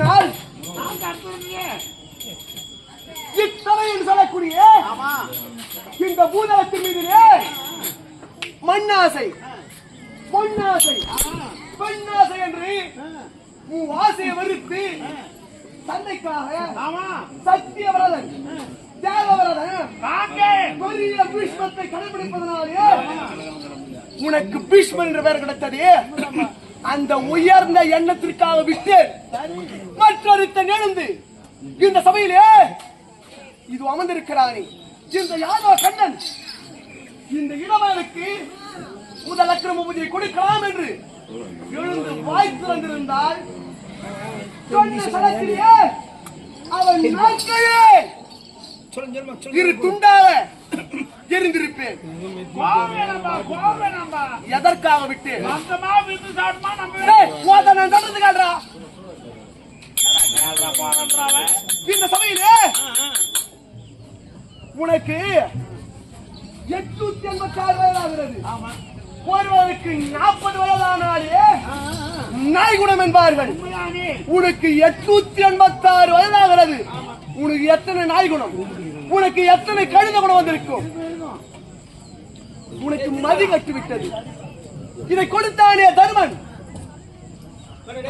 ஆனால் இத்தனையும் சொல்லக்கூடிய இந்த பூதளத்தின் மீதிலே மண்ணாசை பொன்னாசை பெண்ணாசை என்று ஆசையை வெறுத்து தந்தைக்காக சத்தியவிரதன் தேவவிரதன் பெரிய பீஷ்மத்தை கடைபிடிப்பதனாலே உனக்கு பீஷ்மன் என்ற பெயர் கிடைத்தது. அந்த உயர்ந்த எண்ணத்திற்காக விட்டு மற்றொருத்தன் எழுந்து இந்த சபையிலே இது அமர்ந்திருக்கிறானே இந்த யாதவ கண்ணன் இந்த இளவனுக்கு முதல் அக்கிரம பூஜையை கொடுக்கலாம் என்று எழுந்து வாய் திறந்திருந்தால் சொன்ன சடத்திலே அவன் நாட்களே இரு துண்டாக எரிந்திருப்பேன். எதற்காக விட்டு காட்டுறா இந்த சபையிலே உனக்கு 886 வயதாகிறது. ஒருவருக்கு 40 வயதானாலே நாய்குணம் என்பார்கள். உனக்கு 886 வயதாகிறது. உனக்கு எத்தனை நாய்குணம், உனக்கு எத்தனை கழுத குணம் வந்திருக்கும்? உனக்கு மதி கட்டு விட்டது. இதை கொடுத்தானே தர்மன்,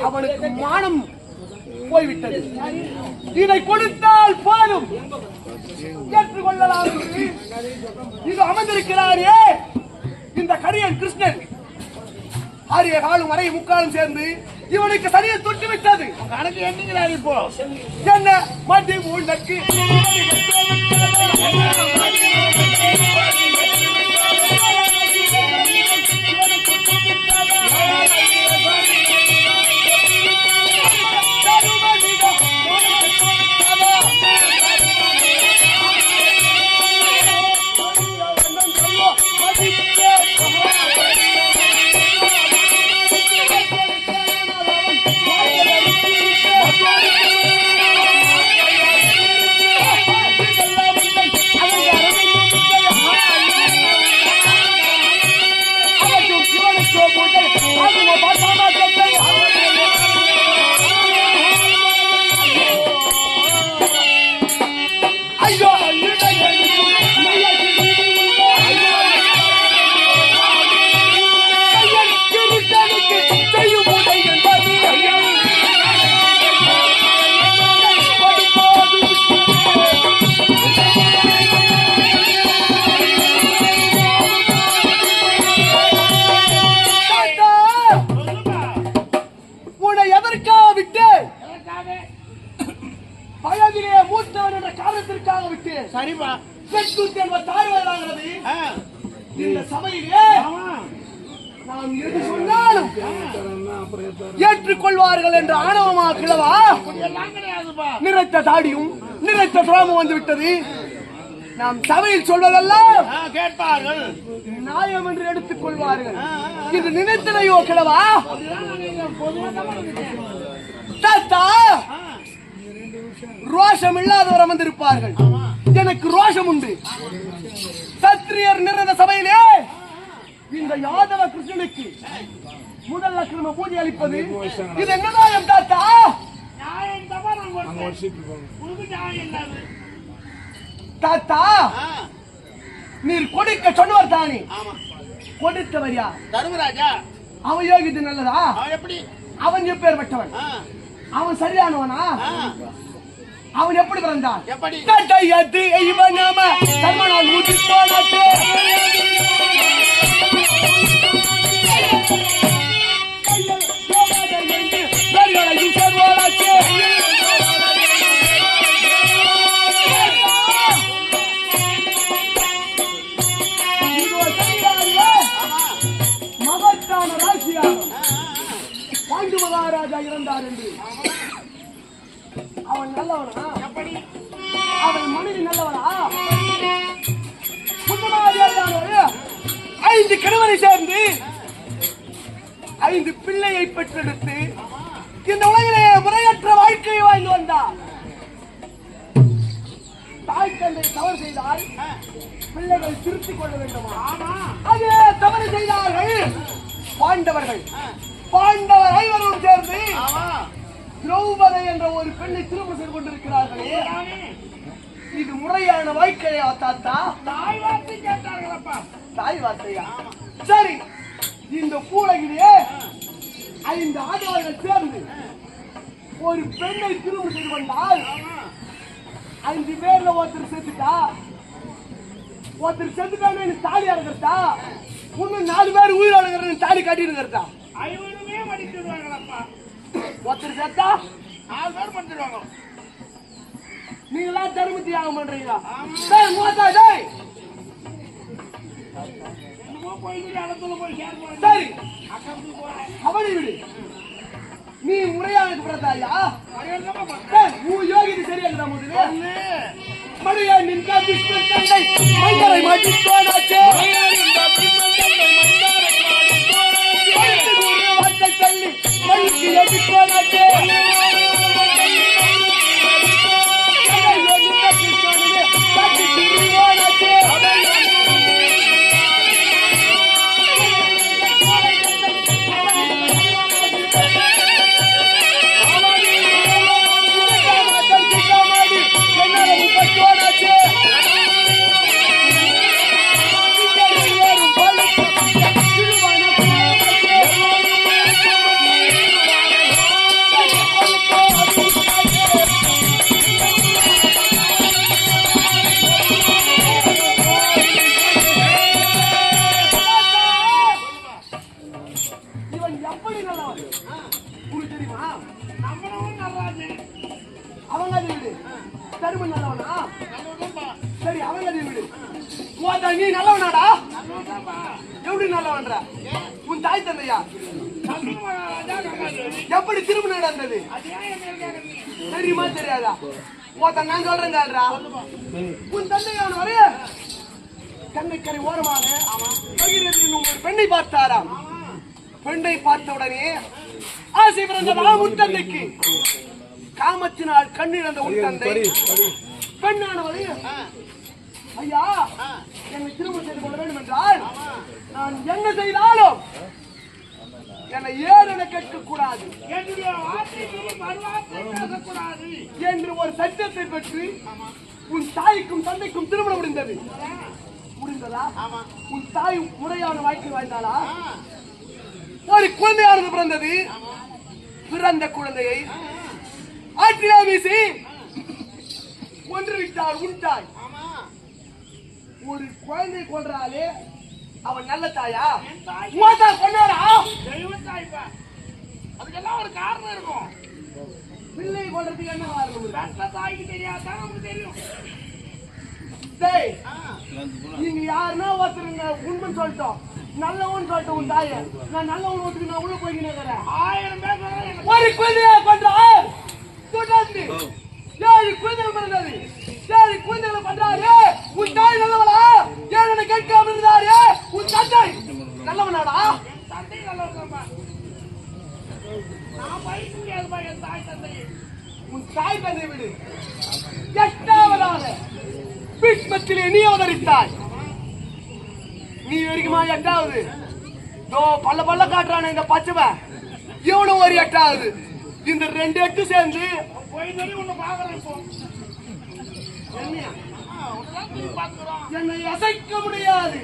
அவனுக்கு மானம் போய்விட்டது. இதை கொடுத்தால் போதும் ஏற்றுக்கொள்ளலாம். இது அமர்ந்திருக்கிறாரே இந்த கரியன் கிருஷ்ணன் ஆரிய காலும் வரை முக்காலும் சேர்ந்து இவனுக்கு சரியை தொட்டு விட்டது. கணக்கு எண்ணுகிறார். இப்போ என்ன மதி உனக்கு இந்த சபையிலே நாம் எது சொன்னாலும் ஏற்றுக்கொள்வார்கள் என்ற ஆணவமா கிழவா? நிறைத்த தாடியும் நிறைத்த சுராமும் வந்து விட்டது. நாம் சபையில் சொல்வதெல்லாம் கேட்பார்கள், நியாயம் என்று எடுத்துக் கொள்வார்கள். இது நினைத்தனையோ கிழவா? தாத்தா ரோஷம் இல்லாதவர் அமர்ந்திருப்பார்கள். எனக்கு ரோஷம் உண்டு. சத்திரியர் நிறைந்த சபையிலே இந்த யாதவ கிருஷ்ணனுக்கு முதல் அக்கிரம பூஜை அளிப்பது இது என்ன நியாயம் தாத்தா? தாத்தா நீர் கொடுக்க சொன்னவர் தானே, கொடுத்தவர் யார்? தர்மராஜா. அவன் யோகித்து நல்லதா? எப்படி? அவன் எப்பேற்பட்டவன்? அவன் சரியானவனா? அவன் எப்படி பிறந்தான்? மகத்தான ராசியாக பாண்டு மகாராஜா இறந்தார் என்று அவன் நல்லவனா? எப்படி? அவன் மனைவி நல்லவனா? 5 கணவரை சேர்ந்து 5 பிள்ளையை பெற்றெடுத்து இந்த உலகிலே முறையற்ற வாழ்க்கையை வாழ்ந்து வந்தார். தாய் தந்தை தவறு செய்தால் பிள்ளைகள் திருத்திக் கொள்ள வேண்டுமா? அதே தவறு செய்தார்கள் பாண்டவர்கள். பாண்டவர் 5 சேர்ந்து திரௌபதியை என்ற ஒரு பெண்ணை திருமணம் செய்து கொண்டிருக்கிறார்களே, இது முறையான வாழ்க்கையா தாத்தா? தாய் வார்த்தை கேட்டார்களப்பா. தாய் வார்த்தையா? சரி, இந்த பூலகிலே 5 ஆடவர்கள் சேர்ந்து ஒரு பெண்ணை திருமணம் செய்து கொண்டால் 5 பேர்ல ஒருத்தர் செத்துட்டா, ஒருத்தர் செத்துட்டானு தாலி அறுக்கிறதா, இன்னும் 4 பேர் உயிரோடு தாலி கட்டிட்டு இருக்கிறதா? 5 மடிச்சிடுவாங்களப்பா. ஒருத்தர் செத்தா 4 பேர் பண்ணிடுவாங்க. நீங்களா தர்ம தியாகம் பண்றீங்களா? சரி, அவனை விடு. நீ முறையாக பிறந்தாயா? யோகிது சரியாக முதலே மழையா நின்ற விஷ்ணு தந்தை மண்டலை மாற்றிக்கோனாச்சே, வார்த்தை தள்ளி மழைக்கு எதிர்க்கோனாச்சே, நீ நல்லவனாடா? எப்படி நல்லவன்ற? உன் தாய் தந்தையா? எப்படி திரும்ப நடந்தது தெரியுமா தெரியாதா? நான் சொல்றேன், உன் தந்தையானவரு கண்ணைக்கரை ஓரமாக ஒரு பெண்ணை பார்த்தாராம். பெண்ணை பார்த்த உடனே ஆசை பிறந்ததா உன் தந்தைக்கு. காமத்தினால் கண்ணிழந்த உன் தந்தை பெண்ணானவரு, ஐயா என்னை திருமணம் செய்து கொள்ள வேண்டும் என்றால் நான் என்ன செய்தாலும் என்னை ஏன் என கேட்கக்கூடாது என்று ஒரு சத்தியத்தை பெற்று உன் தாய்க்கும் தந்தைக்கும் திருமணம் முடிந்ததா? உன் தாய் முறையான வாழ்க்கை வாழ்ந்தாளா? ஒரு குழந்தையானது பிறந்தது. பிறந்த குழந்தையை ஆற்றிலே வீசி கொன்று விட்டாள் உன் தாய். ஒரு குழந்தை கொன்றாலே அவன் நல்ல தாயா? கொண்டாடா? அதுக்கெல்லாம் ஒரு காரணம் இருக்கும். பிள்ளை கொள்றதுக்கு என்ன காரணம்? தாய்க்கு தெரியாதான் நமக்கு தெரியும். நீங்க யாருன்னா ஒருத்தருங்க உண்மை சொல்லிட்டோம், நல்லவன் சொல்லிட்டோம். உன் தாய நான் நல்லவன் ஒருத்தருக்கு நான் உள்ள போய்க்கிறேன். 1000 பேர் ஒரு குழந்தையா கொன்றார். 7 குழந்தைகள் பிறந்தது. 7 குழந்தைகளை பண்றாரு. உன் தாய் நல்லவளா? ஏன் கேட்காம இருந்தாரு? உன் தந்தை நல்லவனாடா? தந்தை நல்லவன்பா. நான் பயிற்சி முடியாதுப்பா என் தாய் தந்தை. உன் தாய் தந்தை விடு. 8வதாக பீஷ்மத்திலே நீ அவதரித்தாய். நீ வரைக்குமா 8வது? பல்ல பல்ல காட்டுறான இந்த பச்சை இவனும் ஒரு 8வது. இந்த 2 8 சேர்ந்து என்னை அசைக்க முடியாது.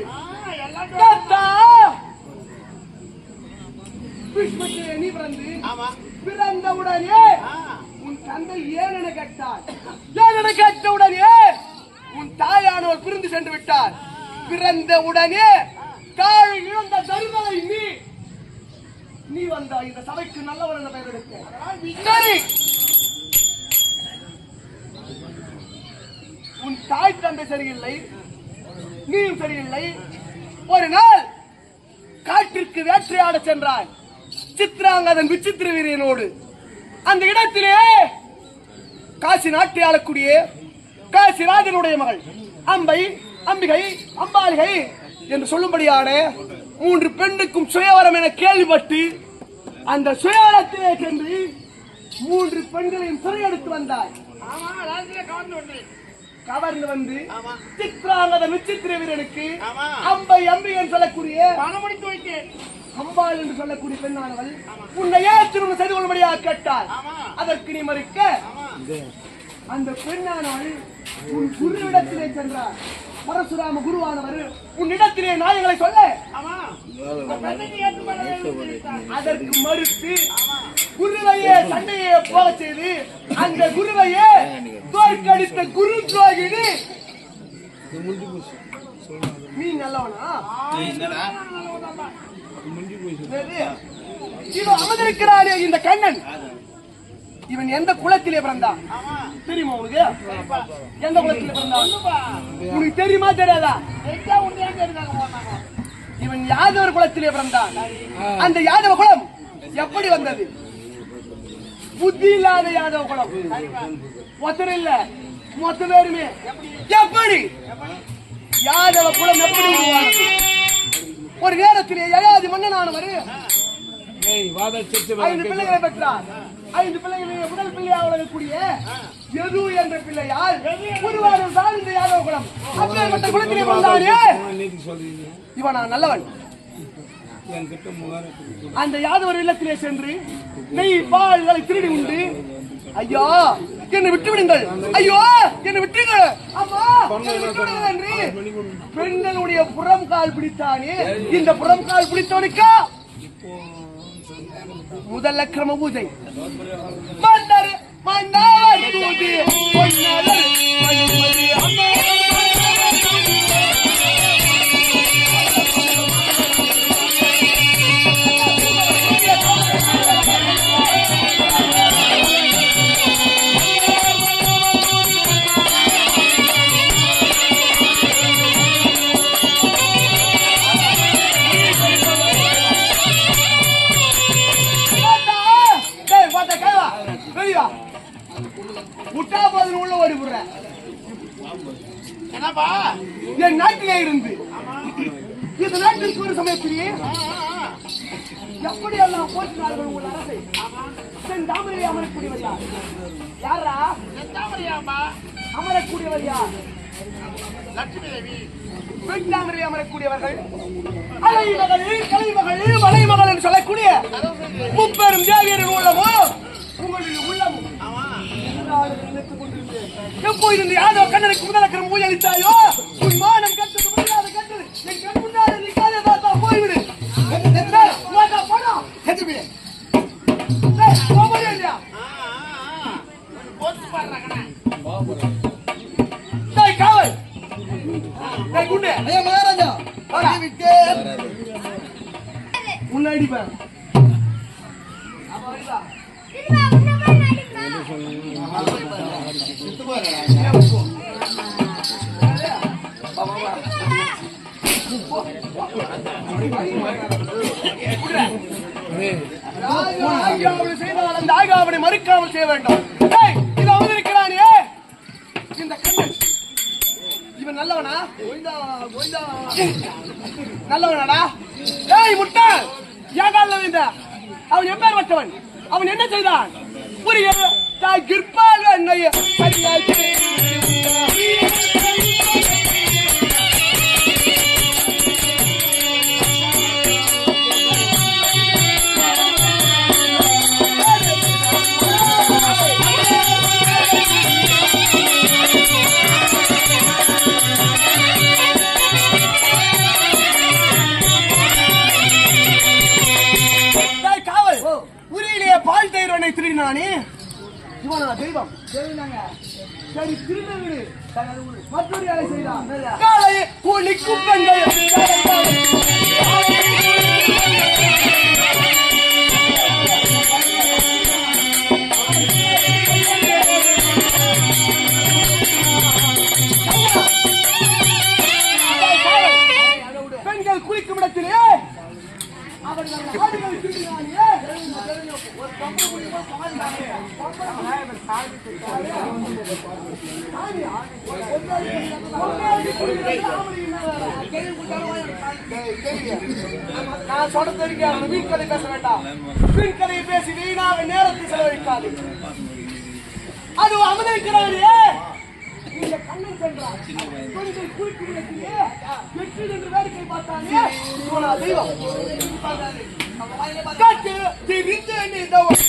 நீ பிறந்தவுடனே உன் தந்தை ஏன் என கேட்டார். ஏன் என கேட்டவுடனே உன் தாயானவர் பிரிந்து சென்று விட்டார். பிறந்த உடனே தாய் இழந்த தருமலை நீ வந்தா இந்த சபைக்கு நல்லவன் என்ற பெயர் எடுக்க. சரி, உன் தாய் தந்தை சரியில்லை, நீயும் சரியில்லை. ஒரு நாள் காட்டிற்கு வேட்டையாட சென்றாய் சித்ராங்கதன் விசித்திர வீரியனோடு. அந்த இடத்திலே காசி நாட்டை ஆளக்கூடிய காசிராஜனுடைய மகள் அம்பிகை அம்பாலிகை என்று சொல்லும்படியான 3 பெண்ணுக்கும் சுயவரம் என கேள்விப்பட்டு அந்த சுயவரத்திலே சென்று 3 பெண்களையும் சிறையெடுத்து வந்தார். கவர்ந்து வந்து சித்ராங்கத விசித்திர வீரனுக்கு அம்பிகை சொல்லக்கூடிய பணம் முடித்து வைத்து அம்பாள் என்று சொல்லக்கூடிய பெண்ணானவள் உன்னையே திருமணம் செய்து கொள்ளும்படியாக கேட்டாள். அதற்கு நீ மறுக்க அந்த பெண்ணானவள் உன் குருவிடத்திலே சென்றார். பரசுராம குருவானவர் உன்னிடத்திலே நியாயங்களை சொல்ல அதற்கு மறுத்து குருவையே சண்டையை போக செய்து அந்த குருவையே தோற்கடித்த குரு துரோகினி நீ நல்லவனா? இவன் அமர்ந்திருக்கிறானே இந்த கண்ணன், இவன் எந்த குலத்திலே பிறந்தான் தெரியுமா உனக்கு? எந்த குலத்திலே பிறந்தான் உனக்கு தெரியுமா தெரியாதா? இவன் யாதவர் குலத்திலே பிறந்தான். அந்த யாதவ குலம் எப்படி வந்தது? புத்தி இல்லாத யாதவ குலம். ஒத்தர் இல்ல மொத்த பேருமே எப்படி யாதவ குலம் எப்படி உருவானது? ஒரு நேரத்திலே யயாதி மன்னனானவர் 5 பிள்ளைகளை பெற்றார். 5 பிள்ளைகளிலே முதல் பிள்ளையாக வளரக்கூடிய யது என்ற பிள்ளையால் உருவானது தான் இந்த யாதவ குலம். அப்பேற்பட்ட குலத்திலே வந்தானே இவனா நல்லவன். அந்த யாதவர் இல்லத்திலே சென்று நெய் பால்களை திருடி உண்டு ஐயா என்னை விட்டுவிடுங்கள், ஐயோ என்னை விட்டுங்கள் அம்மா என்று பெண்களுடைய புறம் கால் பிடித்தானே இந்த புறம் கால் பிடித்தவனுக்கா முதல் அக்கிரம பூஜை. மன்னர் மன்னர் தூதி பொன்னலர் மணிமணி அம்மா உள்ள ஓடி விடுற என் நாட்டிலே இருந்து இந்த நாட்டிற்கு ஒரு சமயத்திலே எப்படி எல்லாம் போற்றினார்கள் உங்கள் அரசை. செந்தாமரை அமரக்கூடியவர் யார்? யாரா அமரக்கூடியவர் யார்? லட்சுமி தேவி. பெண்ணாமரை அமரக்கூடியவர்கள் அலைமகள் கலைமகள் மலைமகள் என்று சொல்லக்கூடிய முப்பெரும் தேவியரின் உள்ளமோ உங்களுடைய உள்ளமும் எப்போது யாதவ கண்ணனுக்கு முதலக்கிறம் பூஜை அளித்தாயோ உன் மானம் கட்டது முடியாத கட்டது என் கண் முன்னாடி நிற்காதே தாத்தா போய்விடு முன்னாடி ஆகாவனை மறுக்காமல் செய்ய வேண்டும். இது அவந்திருக்கிறானே இந்த கண்ணன் இவன் நல்லவனா? நல்லவனாடா? ஏய் முட்டை ஏகால இந்த அவன் எப்பேர் வச்சவன்? அவன் என்ன செய்தான்? புரிய கிற்பால் என்னைய பால் தயிரனை திருடினானே இவனா தெய்வம்? சரி திருநெல்வேலி மற்றொரு வேலை செய்தான். காலை கூலி குப்பங்கள் பெண்கள் குளிக்கும் இடத்திலே அவர்கள் திருடினானே ஒரு கம்பு குடிப்பா நான் சொல்றதுக்கு அவன் வீண் கதை பேச வேண்டாம். வீண் கதையை பேசி வீணாக நேரத்தை செலவழிக்காது. அது அமர்ந்திருக்கிறானே இந்த அண்ணன் சென்றான். பெண்கள் குளிக்கும் இடத்திலே வெற்றி என்று வேடிக்கை பார்த்தானே, இவனா தெய்வம். காட்டு திரிந்து நிதவம்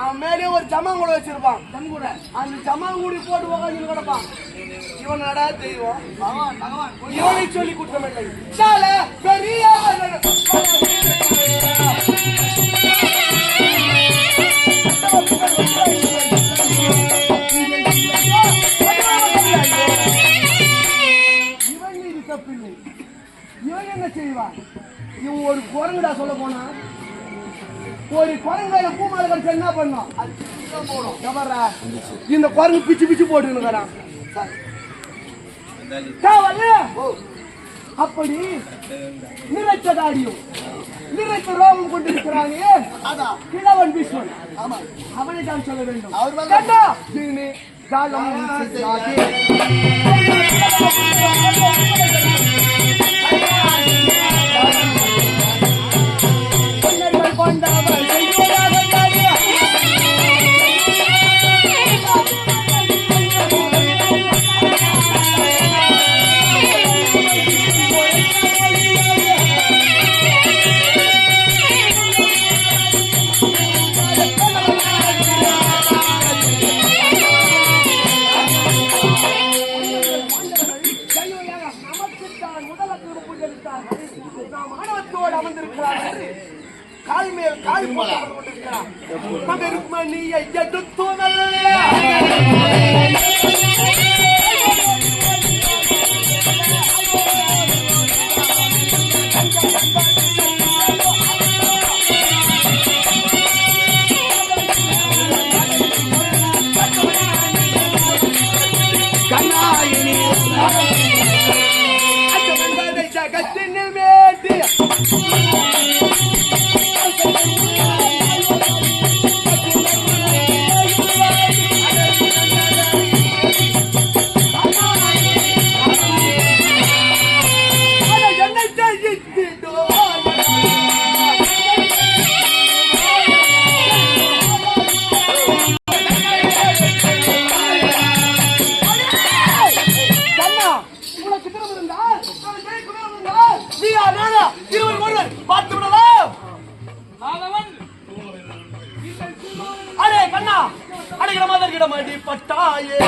அவன் மேலே ஒரு ஜமாங்கூட வச்சிருப்பான். அந்த ஜமாங்கூடி போட்டு உக்காந்து கிடப்பான். இவன் நடா தெய்வம், இவனை சொல்லி குற்றமில்லை. பெரிய இவன் மீது தப்பில்லை. இவன் என்ன செய்வான்? இவன் ஒரு குரங்குடா சொல்ல போனா, ஒரு குரங்கால பூமாலை கடிச்சு என்ன பண்ணும்? இந்த குரங்கு பிச்சு பிச்சு போட்டுக்கிறான். அப்படி நிறைத்த தாடியும் நிறைத்த ரோமம் கொண்டிருக்கிறானே கிழவன் விஸ்வன், அவனை தான் சொல்ல வேண்டும். கால் மேல் கால் மணியை எடுத்து ஜகத்தினில் வேண்டி பட்டாயே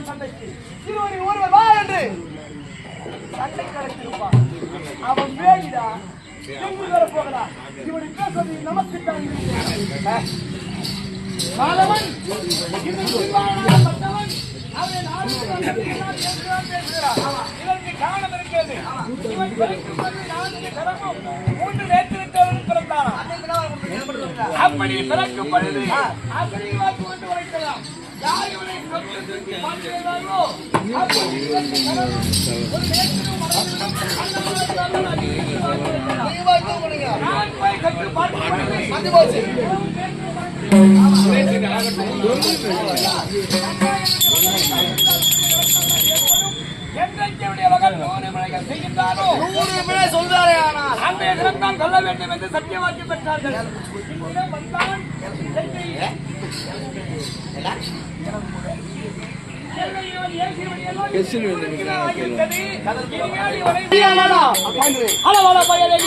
சண்டைக்கு ஒருவர் வா என்று சண்டை கலைத்திருப்பான். அவன் வேடிடா எங்கு வர போகலாம். இவனை பேசுவது நமக்கு தான் மாதவன் இதற்கு காரணம் இருக்கிறது. இவன் பிறக்கும்போது 4 கரமும் 3 நேத்திரத்தோடும் பிறந்தான். அப்படி பிறக்கும் பொழுது ஆசீர்வாதம் கொண்டு உரைக்கலாம். யார் இவனை கொண்டு தூக்கி பார்க்கிறார்களோ அப்படி 2 கரமும் 1 நேத்திரம் நான் போய் கற்று என்றைக்குடைய மகன் 100 வினைகள் செய்கின்றானோ 100 வினை சொல்றாரே, ஆனால் அன்றைய தினம்தான் சொல்ல வேண்டும் என்று சத்தியவாக்கி பெற்றார்கள். இன்றைய வந்தான் அளவான பயனை